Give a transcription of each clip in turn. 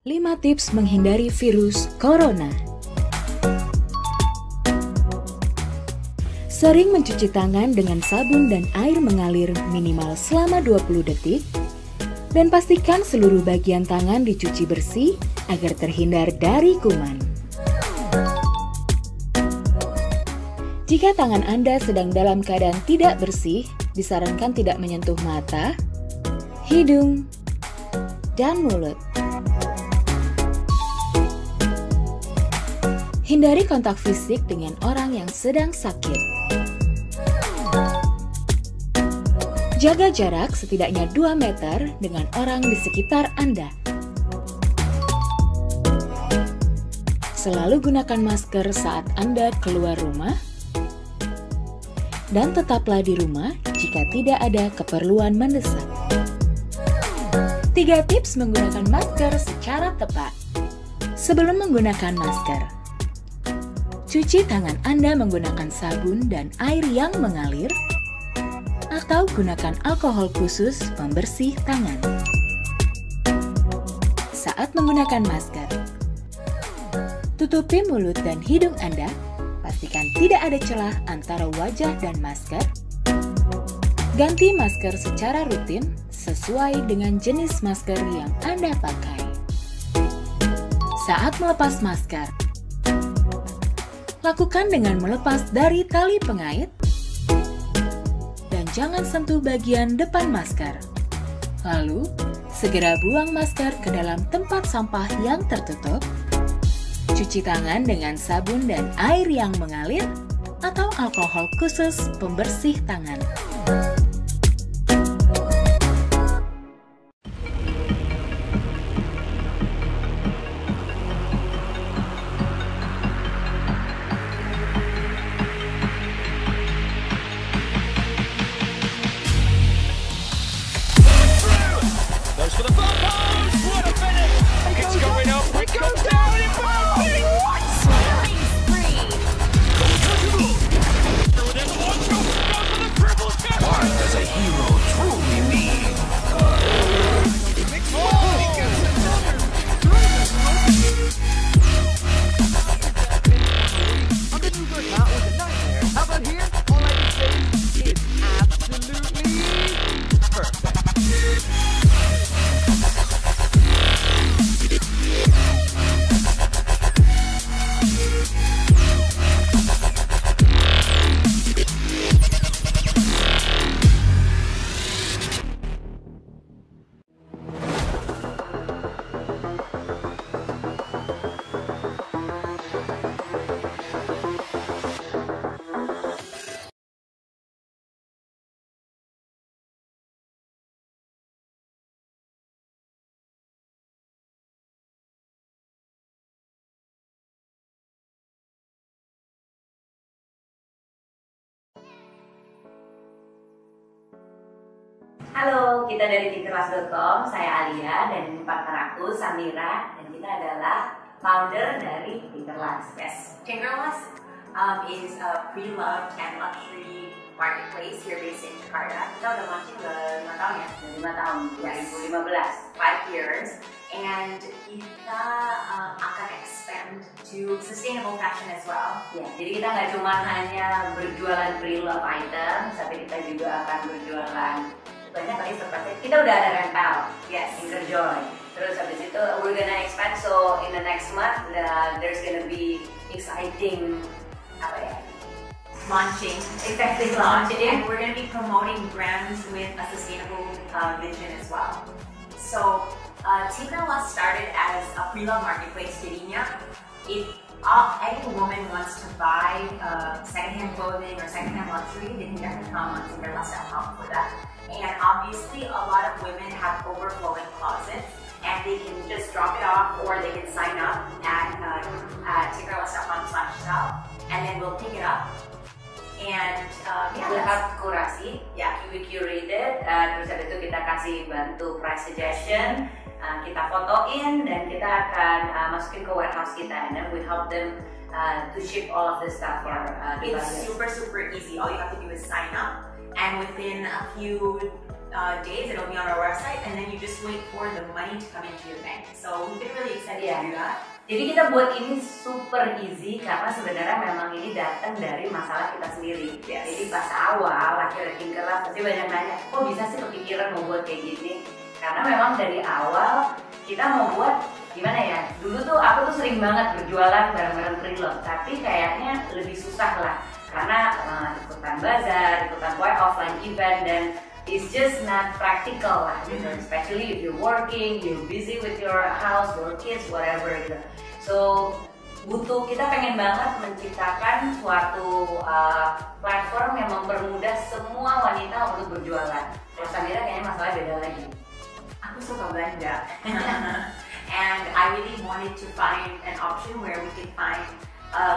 Lima tips menghindari virus corona. Sering mencuci tangan dengan sabun dan air mengalir minimal selama 20 detik. Dan pastikan seluruh bagian tangan dicuci bersih agar terhindar dari kuman. Jika tangan Anda sedang dalam keadaan tidak bersih, disarankan tidak menyentuh mata, hidung, dan mulut. Hindari kontak fisik dengan orang yang sedang sakit. Jaga jarak setidaknya 2 meter dengan orang di sekitar Anda. Selalu gunakan masker saat Anda keluar rumah. Dan tetaplah di rumah jika tidak ada keperluan mendesak. 3 tips menggunakan masker secara tepat. Sebelum menggunakan masker, cuci tangan Anda menggunakan sabun dan air yang mengalir, atau gunakan alkohol khusus pembersih tangan. Saat menggunakan masker, tutupi mulut dan hidung Anda, pastikan tidak ada celah antara wajah dan masker. Ganti masker secara rutin sesuai dengan jenis masker yang Anda pakai. Saat melepas masker, lakukan dengan melepas dari tali pengait dan jangan sentuh bagian depan masker. Lalu, segera buang masker ke dalam tempat sampah yang tertutup. Cuci tangan dengan sabun dan air yang mengalir atau alkohol khusus pembersih tangan. For the front post, what a finish! It's going up, it goes down, it goes! What? Killing spree! Through it in the 1-2, goes for the triple check! What does a hero truly need? He gets another! I couldn't do that was a nightmare. How about here? All I can say is it's absolutely perfect. Halo, kita dari tinkerlast.com, saya Alia dan partner aku Samira, dan kita adalah founder dari Tinkerlast. Yes, Tinkerlast is a pre-loved and luxury marketplace here based in Jakarta. Kita udah launching udah 5 tahun ya? Udah 5 tahun, Yes. 2015. 5 years, and kita akan expand to sustainable fashion as well. Ya, jadi kita nggak cuma hanya berjualan pre-love item, tapi kita juga akan berjualan banyak kali seperti kita udah ada rental, Yes. Tinkerjoy. Terus habis itu we're gonna expand, so in the next month there's gonna be exciting Launching, effective launching, launching. and we're going to be promoting brands with a sustainable vision as well. So, Tinkerlust started as a pre-love marketplace. Jadinya, if any woman wants to buy secondhand clothing or secondhand luxury, they can definitely come on Tinkerlust.com for that. And obviously, a lot of women have overflowing closets. and they can just drop it off, or they can sign up at tinkerlust.com/sell, and then we'll pick it up. And We'll have kurasi, Yeah. we curated, terus habis itu kita kasih bantu price suggestion, kita fotoin dan kita akan masukin ke warehouse kita, and then we help them to ship all of the stuff for the It's buyers. super easy. All you have to do is sign up, and within a few days it'll be on our website, and then you just wait for the money to come into your bank. So we've been really excited Yeah. to do that. Jadi kita buat ini super easy karena sebenarnya memang ini datang dari masalah kita sendiri. Yes. Jadi pas awal akhirnya Tinkerlust pasti banyak nanya, kok bisa sih kepikiran mau buat kayak gini? Karena memang dari awal kita mau buat gimana ya? Dulu tuh aku tuh sering banget berjualan barang-barang pre-love, tapi kayaknya lebih susah lah karena ikutan bazar, ikutan offline event, dan it's just not practical lah gitu. Especially if you're working, you're busy with your house, your kids, whatever gitu. So kita pengen banget menciptakan suatu platform yang mempermudah semua wanita untuk berjualan. Kalau Samira kayaknya masalahnya beda lagi. Aku suka belanja. And I really wanted to find an option where we could find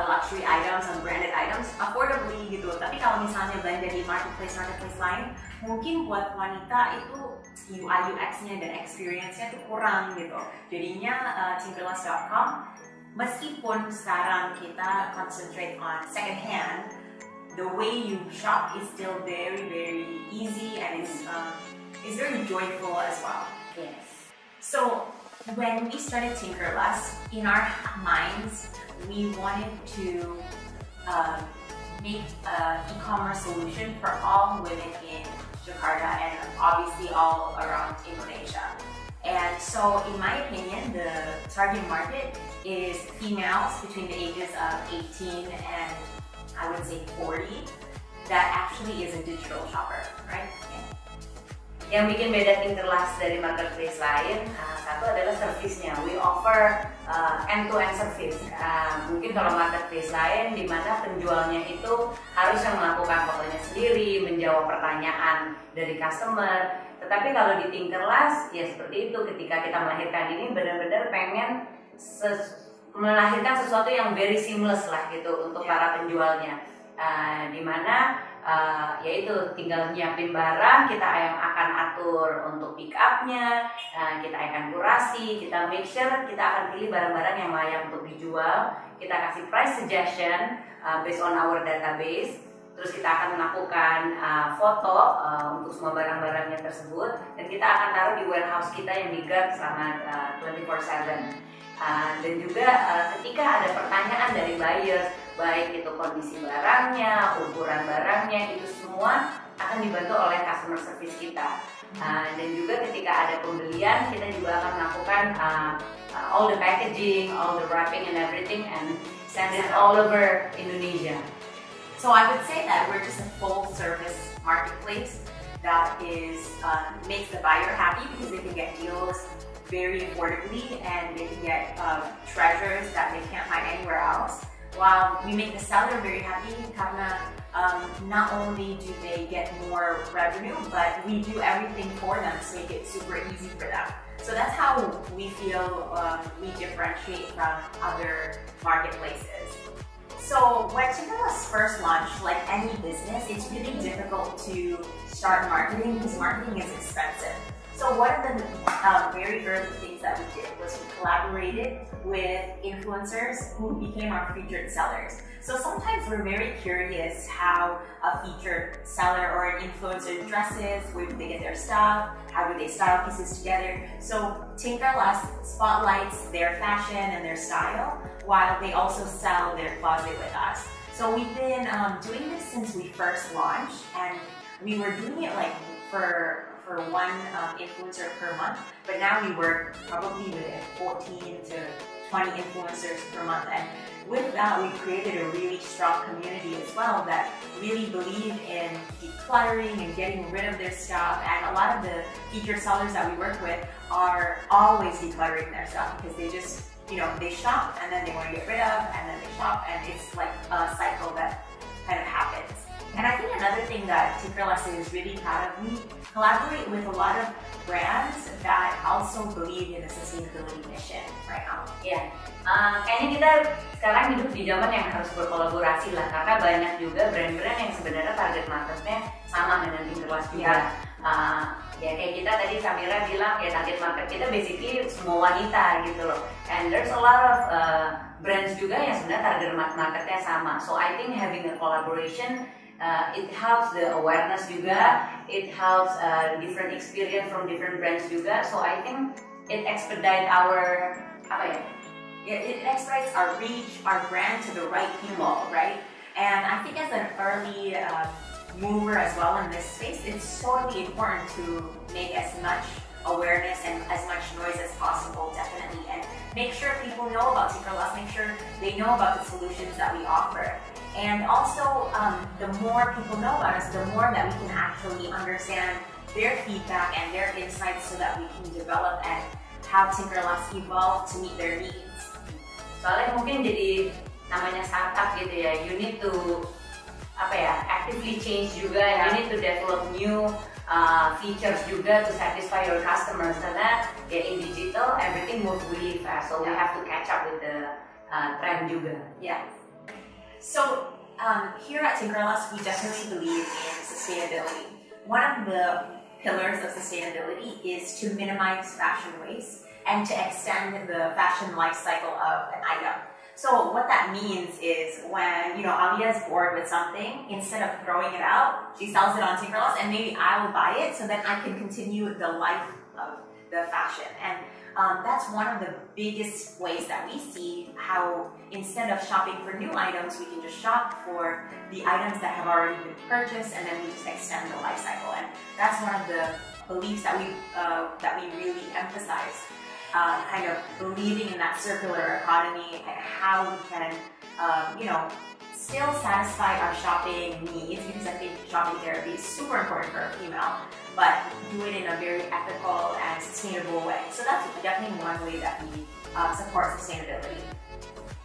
luxury items and branded items affordably gitu. Tapi kalau misalnya belanja di marketplace lain, mungkin buat wanita itu UI UX-nya dan experience-nya tuh kurang gitu. Jadinya tinkerlust.com, meskipun sekarang kita concentrate on second hand, the way you shop is still very easy, and it's very joyful as well. Yes. So when we started Tinkerlust, in our minds, we wanted to make an e-commerce solution for all women in Jakarta and obviously all around Indonesia. And so in my opinion, the target market is females between the ages of 18 and I would say 40 that actually is a digital shopper, right? Yang bikin beda Tinkerlust dari marketplace lain, satu adalah service-nya. We offer end-to-end service. Mungkin kalau marketplace lain, di mana penjualnya itu harus yang melakukan fotonya sendiri, menjawab pertanyaan dari customer. Tetapi kalau di Tinkerlust, ya seperti itu. Ketika kita melahirkan ini, benar-benar pengen melahirkan sesuatu yang very seamless lah gitu untuk para penjualnya. Di mana yaitu tinggal nyiapin barang, kita yang akan atur untuk pick up-nya, kita akan kurasi, kita make sure kita akan pilih barang-barang yang layak untuk dijual, kita kasih price suggestion based on our database, terus kita akan melakukan foto untuk semua barang-barangnya tersebut, dan kita akan taruh di warehouse kita yang di-guard selama 24/7. Dan juga ketika ada pertanyaan dari buyers, baik itu kondisi barangnya, ukuran barangnya, itu semua akan dibantu oleh customer service kita. Dan juga ketika ada pembelian, kita juga akan melakukan all the packaging, all the wrapping and everything, and send it all over Indonesia. So I would say that we're just a full service marketplace that is makes the buyer happy because they can get deals very affordably and they can get treasures that they can't find anywhere else. While we make the seller very happy karena not only do they get more revenue, but we do everything for them to make it super easy for them. So that's how we feel we differentiate from other marketplaces. So when Tinkerlust first launched, like any business, it's really difficult to start marketing because marketing is expensive. So one of the very early things that we did was we collaborated with influencers who became our featured sellers. So sometimes we're very curious how a featured seller or an influencer dresses, where do they get their stuff, how do they style pieces together. So Tinkerlust spotlights their fashion and their style while they also sell their closet with us. So we've been doing this since we first launched, and we were doing it like for one influencer per month, but now we work probably with 14 to 20 influencers per month, and with that we created a really strong community as well that really believe in decluttering and getting rid of their stuff. And a lot of the featured sellers that we work with are always decluttering their stuff because they just, they shop and then they want to get rid of, and then they shop, and it's like a cycle that kind of happens. And I think another thing that Tinkerlust is really proud of, we collaborate with a lot of brands that also believe in the sustainability mission right now. Ya, kayaknya kita sekarang hidup di zaman yang harus berkolaborasi lah, karena banyak juga brand-brand yang sebenarnya target marketnya sama dengan Tinkerlust juga. Ya kayak kita tadi Samira bilang ya target market kita basically semua wanita gitu loh. And there's a lot of brands juga yang sebenarnya target marketnya sama. So I think having a collaboration it helps the awareness juga, it helps different experience from different brands juga. So I think it expedite our it expedites our reach, our brand to the right people, right? And I think as an early mover as well in this space, it's totally important to make as much awareness and as much noise as possible, definitely, and make sure people know about Tinkerlust, make sure they know about the solutions that we offer. And also, the more people know about us, the more that we can actually understand their feedback and their insights so that we can develop and have Tinkerlust evolve to meet their needs. Soalnya mungkin jadi namanya startup gitu ya, you need to actively change juga, you need to develop new features juga to satisfy your customers, karena ya in digital everything moves really fast, so we have to catch up with the trend juga. Yeah. So here at Tinkerlust, we definitely believe in sustainability. One of the pillars of sustainability is to minimize fashion waste and to extend the fashion life cycle of an item. So what that means is when, Alia is bored with something, instead of throwing it out, she sells it on Tinkerlust, and maybe I will buy it so that I can continue the life of the fashion. And that's one of the biggest ways that we see how instead of shopping for new items, we can just shop for the items that have already been purchased, and then we just extend the life cycle. And that's one of the beliefs that we really emphasize. Kind of believing in that circular economy and how we can, still satisfy our shopping needs, because I think shopping therapy is super important for a female, but do it in a very ethical and sustainable way. So that's definitely one way that we support sustainability.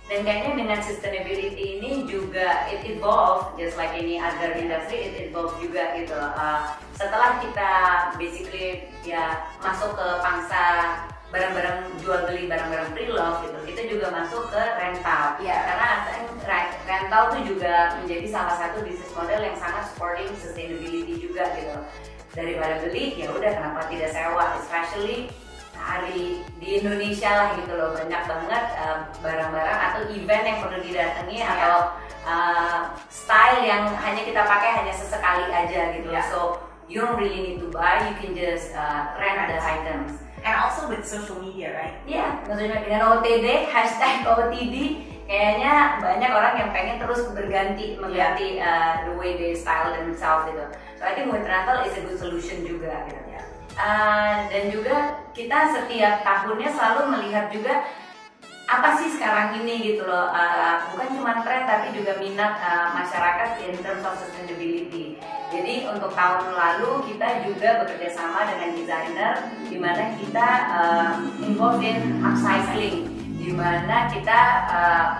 Dan kayaknya dengan sustainability ini juga it evolve, just like any other industry, it evolve juga gitu. Setelah kita basically ya masuk ke pangsa barang-barang jual beli barang-barang pre-love gitu, kita juga masuk ke rental. Karena rental tuh juga menjadi salah satu bisnis model yang sangat supporting sustainability juga gitu. Daripada beli, ya udah kenapa tidak sewa, especially hari di Indonesia lah gitu loh, banyak banget barang-barang atau event yang perlu didatangi atau style yang hanya kita pakai hanya sesekali aja gitu. So you don't really need to buy, you can just rent the items. And also with social media, right? Iya, maksudnya dengan OTD, hashtag OTD, kayaknya banyak orang yang pengen terus mengganti the way they style themselves gitu. So I think with rental is a good solution juga gitu. Dan juga kita setiap tahunnya selalu melihat juga apa sih sekarang ini gitu loh, bukan cuma tren tapi juga minat masyarakat in terms of sustainability. Jadi untuk tahun lalu kita juga bekerja sama dengan desainer, di mana kita involved in upcycling, di mana kita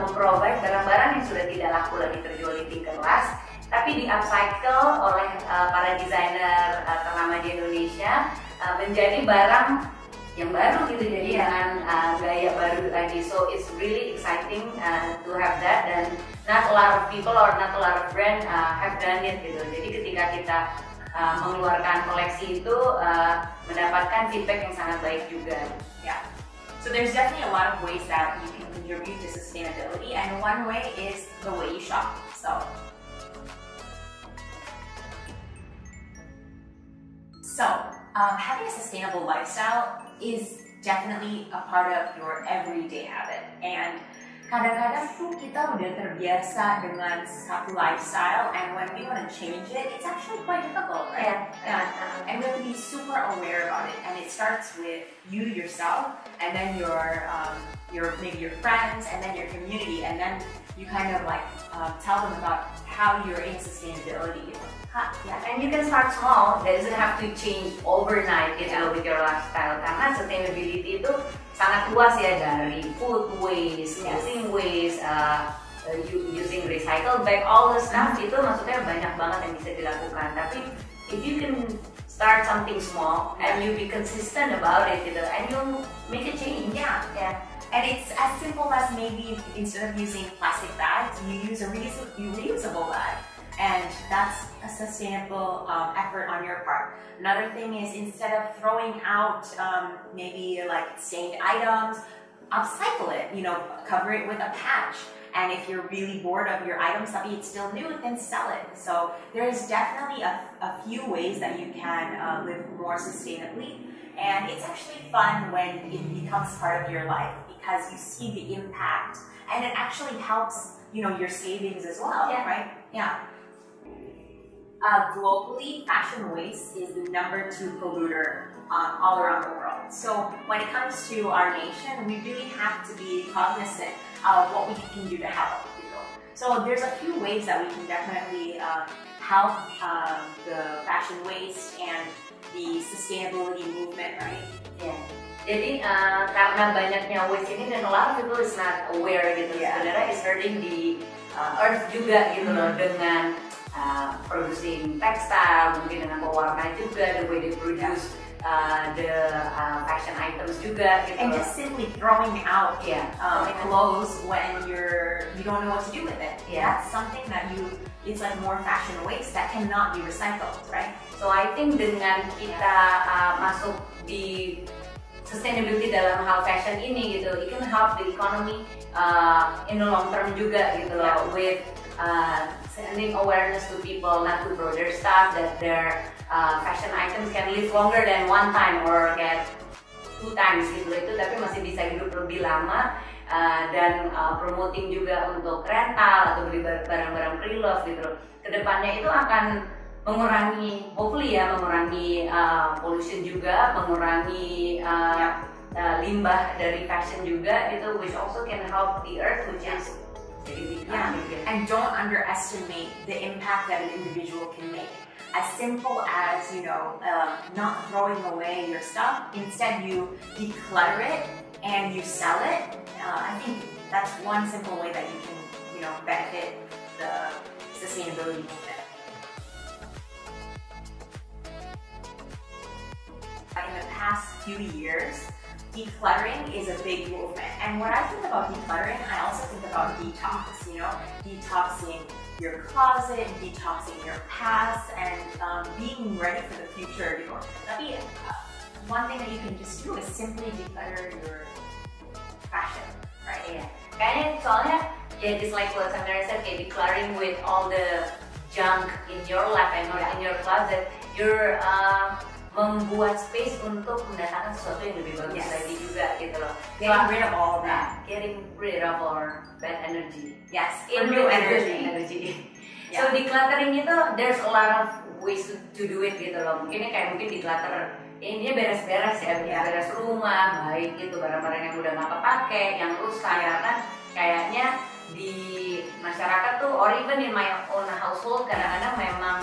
memprovide barang-barang yang sudah tidak laku lagi terjual di Tinkerlust, tapi di upcycle oleh para desainer ternama di Indonesia menjadi barang yang baru gitu, jadi dengan gaya baru lagi. So it's really exciting to have that, dan not a lot of people or not a lot of brand have done it gitu. Jadi ketika kita mengeluarkan koleksi itu mendapatkan feedback yang sangat baik juga. Yeah. So there's definitely a lot of ways that you can contribute to sustainability, and one way is the way you shop. So having a sustainable lifestyle is definitely a part of your everyday habit, and kadang-kadang tuh kita udah terbiasa dengan satu lifestyle, and when we want to change it, it's actually quite difficult, right? And we have to be super aware about it, and it starts with you yourself, and then maybe your friends, and then your community, and then you kind of like tell them about how you're in sustainability. And you can start small, that doesn't have to change overnight gitu with your lifestyle, karena sustainability itu sangat luas ya, dari food waste, using waste, using recycle bag, all the stuff itu maksudnya banyak banget yang bisa dilakukan. Tapi if you can start something small and you be consistent about it gitu, and you make a change. Yeah. And it's as simple as maybe instead of using plastic bags, you use a reusable bag. And that's a sustainable effort on your part. Another thing is, instead of throwing out maybe like stained items, upcycle it, cover it with a patch. And if you're really bored of your items, tapi it's still new, then sell it. So there's definitely a few ways that you can live more sustainably. And it's actually fun when it becomes part of your life because you see the impact and it actually helps, your savings as well, right? Yeah. Globally, fashion waste is the #2 polluter all around the world. So when it comes to our nation, we really have to be cognizant of what we can do to help people. So there's a few ways that we can definitely help the fashion waste and the sustainability movement, right? Yeah. Jadi karena banyaknya waste ini dan a lot of people is not aware gitu, sebenarnya is hurting the earth juga gitu loh, dengan producing textile, mungkin dengan pewarna juga, the way they produce the fashion items juga gitu. And just simply throwing out clothes when you don't know what to do with it. That's something that it's like more fashion waste that cannot be recycled, right? So I think dengan kita masuk di sustainability dalam hal fashion ini gitu, it can help the economy in the long term juga gitu loh, with sending awareness to people not to throw their stuff, that their fashion items can live longer than one time or get 2 times gitu, itu tapi masih bisa hidup lebih lama, dan promoting juga untuk rental atau beli barang-barang pre-love gitu. Kedepannya itu akan mengurangi, hopefully mengurangi pollution juga, mengurangi limbah dari fashion juga gitu, which also can help the earth, which is and don't underestimate the impact that an individual can make. As simple as, not throwing away your stuff, instead you declutter it and you sell it. I think that's one simple way that you can, benefit the sustainability movement. In the past few years, decluttering is a big movement. And when I think about decluttering, I also think about detox, detoxing your closet, detoxing your past, and being ready for the future. Tapi one thing that you can just do is simply declutter your fashion, right? Yeah. Kayaknya soalnya, just like what Samira said, decluttering with all the junk in your life and not in your closet, you're membuat space untuk mendatangkan sesuatu yang lebih bagus lagi juga gitu loh. Getting rid of all of that. Getting rid of our bad energy. Yes, in new energy. So decluttering itu, there's a lot of ways to do it gitu loh. Mungkin declutter, ini beres-beres beres rumah, baik itu barang-barang yang udah nggak kepake, yang rusak, kan kayaknya di masyarakat tuh, or even in my own household, kadang-kadang memang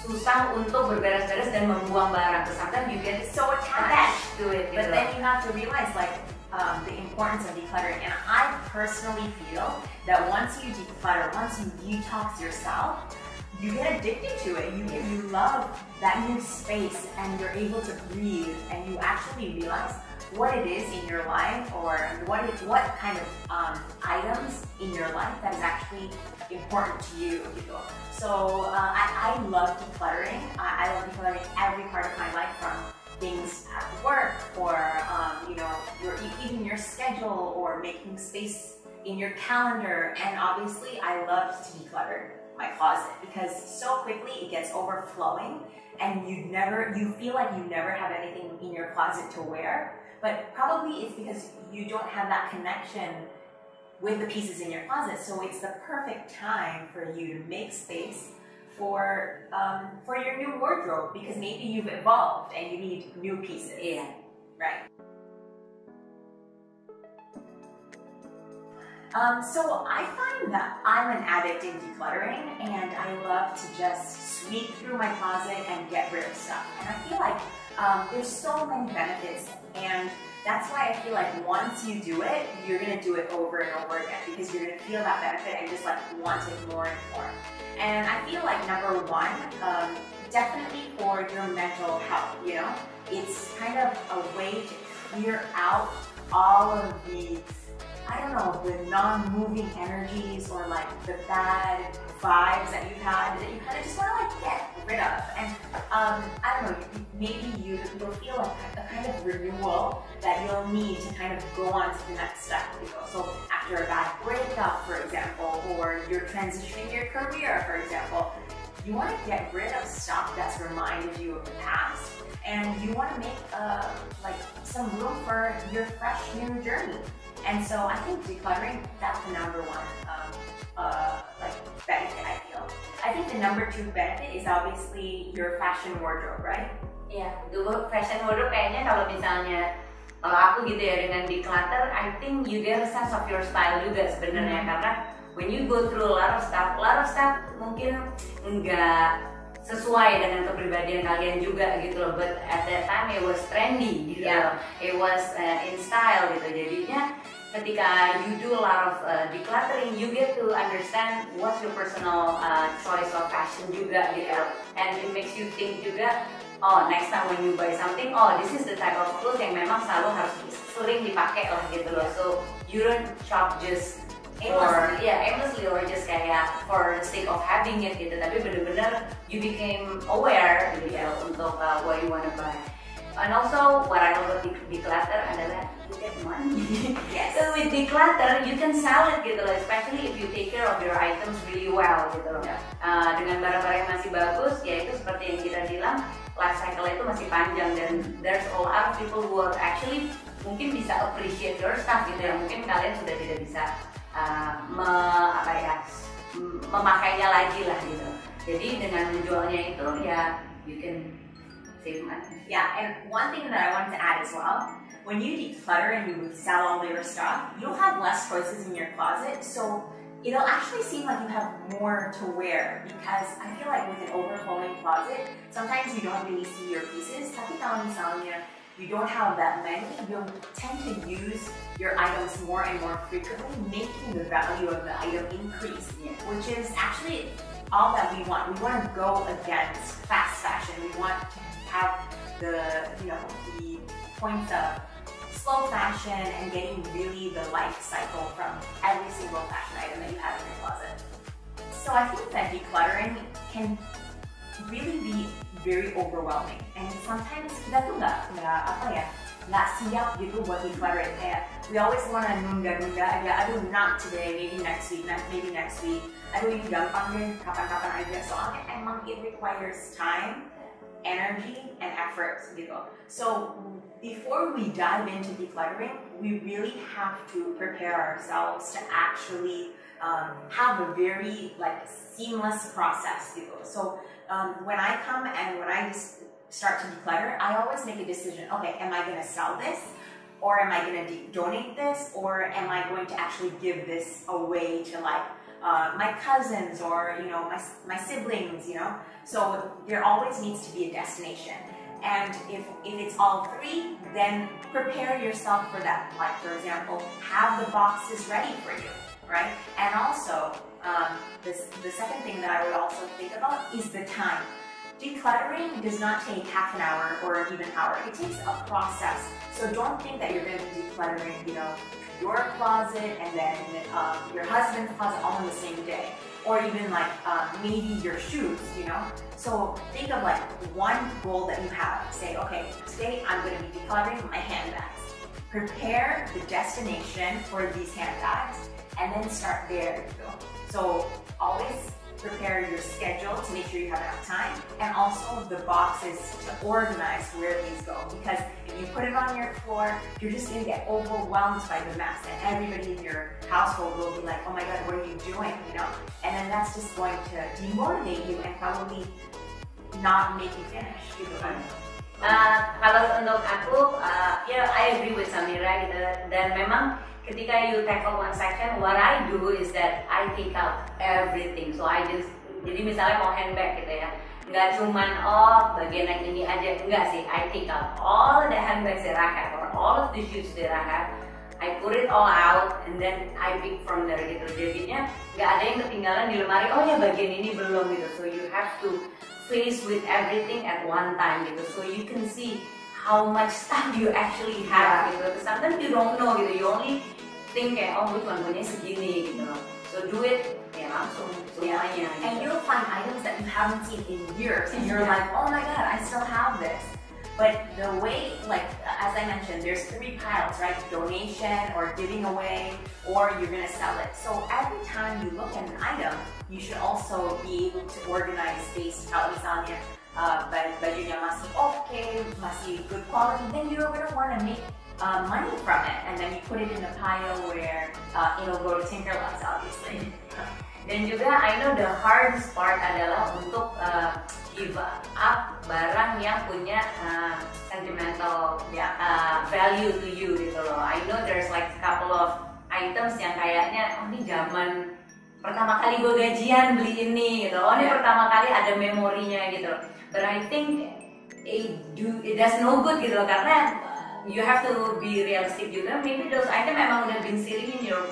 susah untuk berberes-beres dan membuang barang. Sometimes you get so attached to it. But then you have to realize the importance of decluttering. And I personally feel that once you declutter, once you detox yourself, you get addicted to it. You love that new space, and you're able to breathe, and you actually realize what it is in your life, or what kind of items in your life that is actually important to you. So I love decluttering. I love decluttering every part of my life, from things at work, or even your schedule, or making space in your calendar. And obviously, I love to declutter my closet, because so quickly it gets overflowing, and you feel like you never have anything in your closet to wear. But probably it's because you don't have that connection with the pieces in your closet. So it's the perfect time for you to make space for your new wardrobe, because maybe you've evolved and you need new pieces. Yeah. Right. So I find that I'm an addict in decluttering, and I love to just sweep through my closet and get rid of stuff. And I feel like there's so many benefits, and that's why I feel like once you do it, you're gonna do it over and over again, because you're gonna feel that benefit and just like want it more and more. And I feel like number one, definitely for your mental health, you know? It's kind of a way to clear out all of the, I don't know, the non-moving energies or like the bad vibes that you've had that you kind of just want to like get rid of. And I don't know, maybe you'll feel like a kind of renewal that you'll need to kind of go on to the next step. You know? So after a bad breakup, for example, or you're transitioning your career, for example, you want to get rid of stuff that's reminded you of the past, and you want to make like some room for your fresh new journey. And so I think decluttering, that's the number one like benefit, I feel. I think the number two benefit is obviously your fashion wardrobe, right? Iya, dulu fashion wardrobe kayaknya kalau misalnya kalau aku gitu ya dengan declutter, I think you get a sense of your style juga sebenarnya, karena when you go through a lot of stuff mungkin nggak sesuai dengan kepribadian kalian juga gitu loh, but at that time it was trendy gitu loh, it was in style gitu, jadinya ketika you do a lot of decluttering, you get to understand what's your personal choice of fashion juga gitu, and it makes you think juga, oh next time when you buy something, oh this is the type of clothes yang memang selalu harus sering dipakai lah gitu loh, so you don't shop just aimlessly or just kayak for the sake of having it gitu, tapi bener-bener you became aware gitu ya untuk what you wanna buy. And also what I love about declutter adalah you get money. Yes. So with declutter you can sell it gitu loh, especially if you take care of your items really well gitu loh. Dengan barang-barang yang masih bagus, ya itu seperti yang kita bilang, life cycle itu masih panjang, dan there's a lot of people who are actually mungkin bisa appreciate your stuff gitu ya, mungkin kalian sudah tidak bisa memakainya lagi lah gitu. Jadi dengan menjualnya itu ya you can save money. Yeah, and one thing that I wanted to add as well, when you declutter and you sell all your stuff, you'll have less choices in your closet, so it'll actually seem like you have more to wear, because I feel like with an overflowing closet, sometimes you don't really see your pieces, tapi kalau misalnya you don't have that many, you'll tend to use your items more and more frequently, making the value of the item increase, which is actually all that we want. We want to go against fast fashion. We want to have the, you know, the points of slow fashion and getting really the life cycle from every single fashion item that you have in your closet. So I think that decluttering can really be very overwhelming, and sometimes kita tuh nggak siap gitu buat declutter. Kayak we always wanna nunda aja, aduh not today, maybe next week, aduh ini gampang deh, kapan-kapan aja. Soalnya emang it requires time, energy, and effort gitu. So before we dive into decluttering, we really have to prepare ourselves to actually have a very like seamless process gitu. So when I come and when I just start to declutter, I always make a decision. Okay, am I going to sell this, or am I going to donate this, or am I going to actually give this away to like my cousins or you know my siblings? You know, so there always needs to be a destination. And if it's all three, then prepare yourself for that. Like for example, have the boxes ready for you, right? And also, the second thing that I would also think about is the time. Decluttering does not take half an hour or even an hour. It takes a process. So don't think that you're going to be decluttering, you know, your closet and then your husband's closet all in the same day. Or even like maybe your shoes, you know. So think of like one goal that you have. Say, okay, today I'm going to be decluttering my handbags. Prepare the destination for these handbags, and then start there. So always prepare your schedule to make sure you have enough time, and also the boxes to organize where these go, because if you put it on your floor, you're just going to get overwhelmed by the mess, and everybody in your household will be like, oh my god, what are you doing, you know? And then that's just going to demotivate you and probably not make you finish gitu kan. Kalau untuk aku, I agree with Samira gitu, dan memang ketika you tackle one section, what I do is that I take out everything. So jadi misalnya mau handbag gitu ya, nggak cuman bagian yang ini aja, enggak sih. I take out all the handbags that I have or all of the shoes that I have. I put it all out and then I pick from there gitu. Jadinya nggak ada yang ketinggalan di lemari. Oh ya bagian ini belum gitu. So you have to face with everything at one time gitu. So you can see how much stuff you actually have gitu. Sometimes you don't know gitu. You only think kayak gue cuma punya segini gitu loh. So do it ya langsung semuanya. Gitu. And you'll find items that you haven't seen in years, and you're like, oh my god, I still have this. But the way, like as I mentioned, there's 3 piles, right? Donation or giving away, or you're gonna sell it. So every time you look at an item, you should also be able to organize space. Kalau misalnya bajunya masih okay, masih good quality, then you're gonna want to make money from it, and then you put it in a pile where it'll go to Tinkerlust, obviously. Dan juga I know the hardest part adalah untuk give up barang yang punya sentimental value to you gitu loh. I know there's like a couple of items yang kayaknya ini zaman pertama kali gue gajian beli ini gitu. Ini pertama kali ada memorinya gitu. But I think it does no good gitu loh, karena you have to be realistic juga. Maybe those items memang udah been sitting in your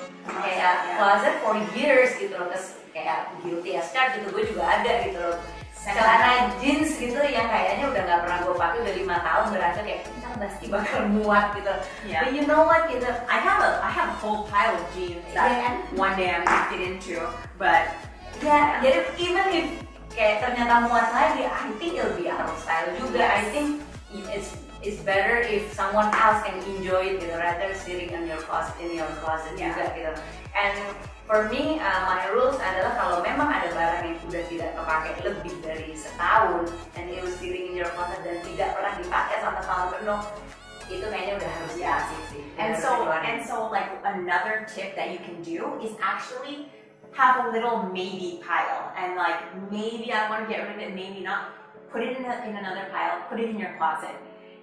closet for years gitu loh. Terus kayak guilty as charged gitu, gue juga ada gitu loh. Celana jeans gitu yang kayaknya udah nggak pernah gue pakai udah 5 tahun, berarti kayak ntar pasti bakal muat gitu. But you know what gitu, I have a whole pile of jeans that one day I'm gonna get into, but jadi even if kayak ternyata muat lagi, I think it'll be out of style juga. I think it's better if someone else can enjoy it gitu, rather sitting in your closet juga gitu. And for me, my rules adalah kalau memang ada barang yang sudah tidak terpakai lebih dari setahun and it was sitting in your closet dan tidak pernah dipakai sampai tahun penuh, itu kayaknya udah harus dikasih sih. And so like another tip that you can do is actually have a little maybe pile, and like maybe I want to get rid of it, maybe not. Put it in another pile. Put it in your closet.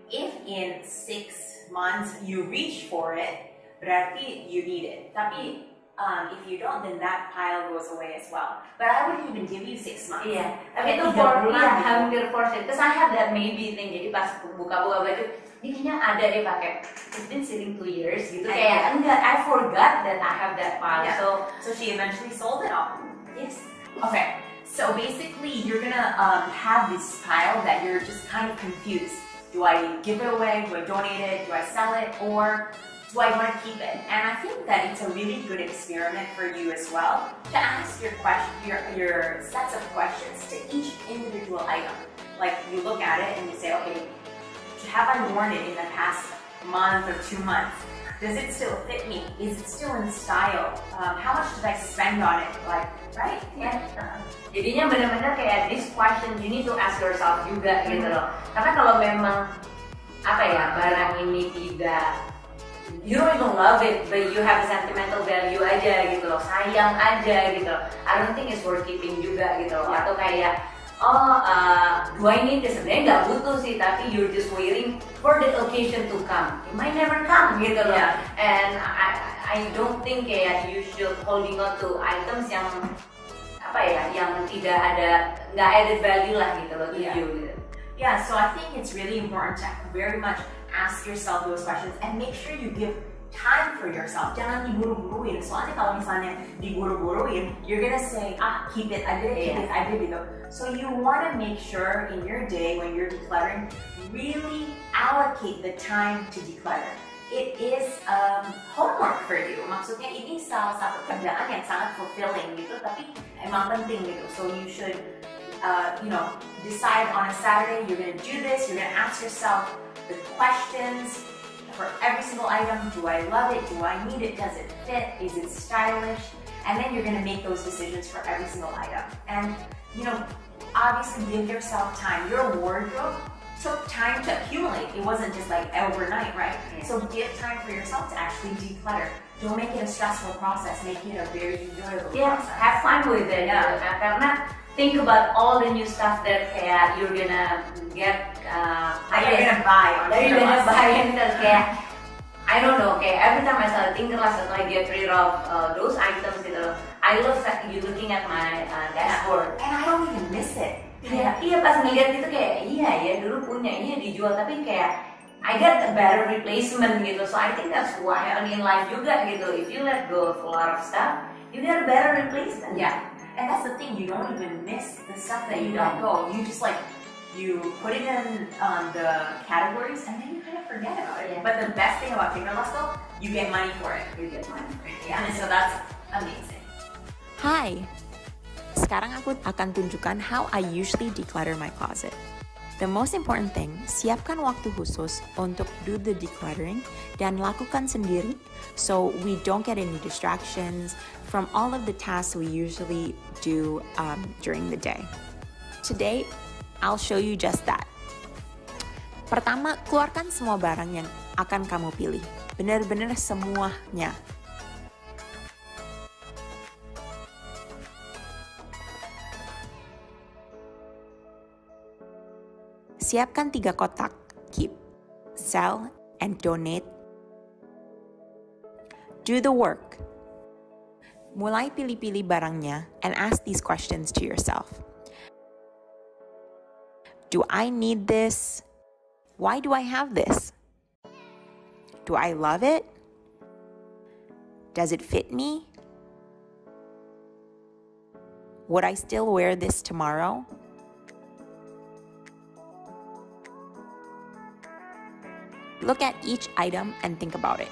If in 6 months you reach for it, berarti you need it. Tapi if you don't, then that pile goes away as well. But I wouldn't even give you 6 months. Iya, tapi itu hampir for sure. Because I have that maybe thing. Jadi pas buka-buka baju, ini kayaknya ada deh pakai. It's been sitting 2 years gitu. Kayak enggak, I forgot that I have that pile. So she eventually sold it all. Yes. Okay. So basically, you're gonna have this pile that you're just kind of confused. Do I give it away? Do I donate it? Do I sell it? Or do I want to keep it? And I think that it's a really good experiment for you as well to ask your sets of questions to each individual item. Like you look at it and you say, okay, have I worn it in the past month or 2 months? Does it still fit me? Is it still in style? How much did I spend on it? Like, right? Yeah. Jadinya benar-benar kayak this question you need to ask yourself juga gitu loh. Karena kalau memang barang ini tidak, you don't even love it, but you have a sentimental value aja gitu loh, sayang aja gitu loh, I don't think it's worth keeping juga gitu loh. Atau kayak do I need this? Sebenarnya nggak butuh sih, tapi you're just waiting for the occasion to come. It might never come gitu loh. And I don't think kayak you should holding on to items yang yang tidak ada, nggak added value lah gitu loh to you gitu. Yeah, so I think it's really important to very much ask yourself those questions and make sure you give time for yourself. Jangan diburu-buruin. Soalnya kalau misalnya diburu-buruin, you're gonna say, keep it, I did it, I did it. So you want to make sure in your day when you're decluttering, really allocate the time to declutter. It is homework for you. Maksudnya ini salah satu kerjaan yang sangat fulfilling gitu, tapi emang penting gitu. So you should, decide on a Saturday you're gonna do this. You're gonna ask yourself the questions for every single item. Do I love it? Do I need it? Does it fit? Is it stylish? And then you're gonna make those decisions for every single item. And obviously give yourself time. Your wardrobe took time to accumulate. It wasn't just like overnight, right? So give time for yourself to actually declutter. Don't make it a stressful process. Make it a very enjoyable process. Have fun with it. Karena think about all the new stuff that kayak you're gonna get, you're gonna buy. And kayak I don't know, kayak every time I saw Tinkerlust atau I get rid of those items gitu, I love you looking at my dashboard. And I don't even miss it. Iya pas ngeliat itu kayak iya ya dulu punya, iya dijual, tapi kayak I get a better replacement gitu. So I think that's what happened in life juga gitu. If you let go of a lot of stuff, you get a better replacement. Yeah, and that's the thing, you don't even miss the stuff that you let go. You just like, you put it in the categories and then you kind of forget about it. Yeah. But the best thing about Tinkerlust though, you get money for it. You get money for it. Yeah, so that's amazing. Hai, sekarang aku akan tunjukkan how I usually declutter my closet. The most important thing, siapkan waktu khusus untuk do the decluttering dan lakukan sendiri so we don't get any distractions from all of the tasks we usually do during the day. Today, I'll show you just that. Pertama, keluarkan semua barang yang akan kamu pilih. Benar-benar semuanya. Siapkan 3 kotak, keep, sell, and donate. Do the work. Mulai pilih-pilih barangnya and ask these questions to yourself. Do I need this? Why do I have this? Do I love it? Does it fit me? Would I still wear this tomorrow? Look at each item and think about it.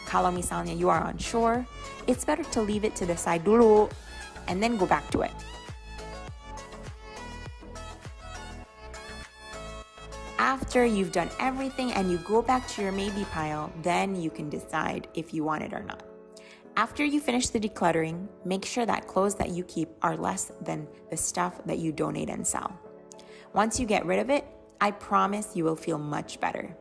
Kalau misalnya you are unsure, it's better to leave it to the side dulu and then go back to it. After you've done everything and you go back to your maybe pile, then you can decide if you want it or not. After you finish the decluttering, make sure that clothes that you keep are less than the stuff that you donate and sell. Once you get rid of it, I promise you will feel much better.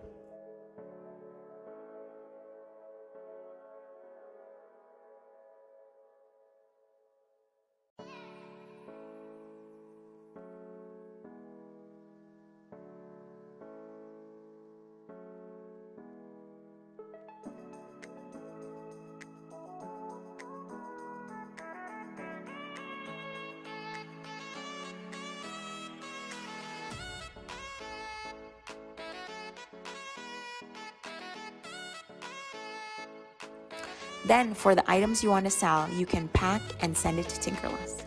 Then, for the items you want to sell, you can pack and send it to Tinkerlust.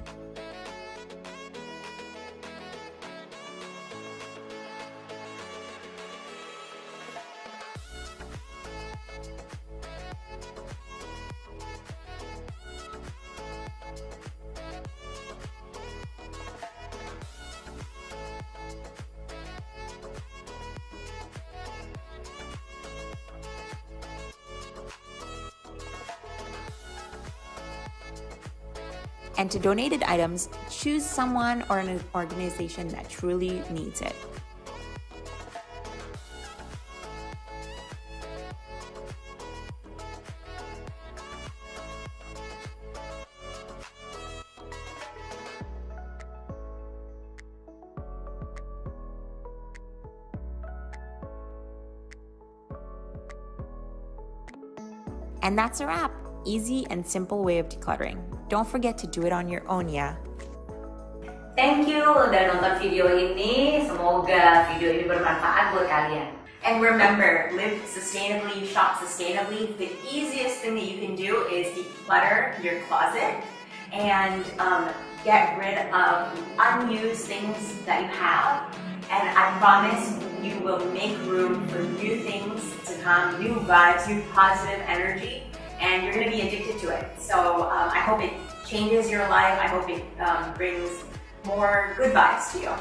And to donated items, choose someone or an organization that truly needs it. And that's a wrap. Easy and simple way of decluttering. Don't forget to do it on your own, ya. Thank you udah nonton video ini. Semoga video ini bermanfaat buat kalian. And remember, live sustainably, shop sustainably. The easiest thing that you can do is declutter your closet and get rid of unused things that you have. And I promise you will make room for new things to come, new vibes, new positive energy. And you're going to be addicted to it. So I hope it changes your life. I hope it brings more good vibes to you.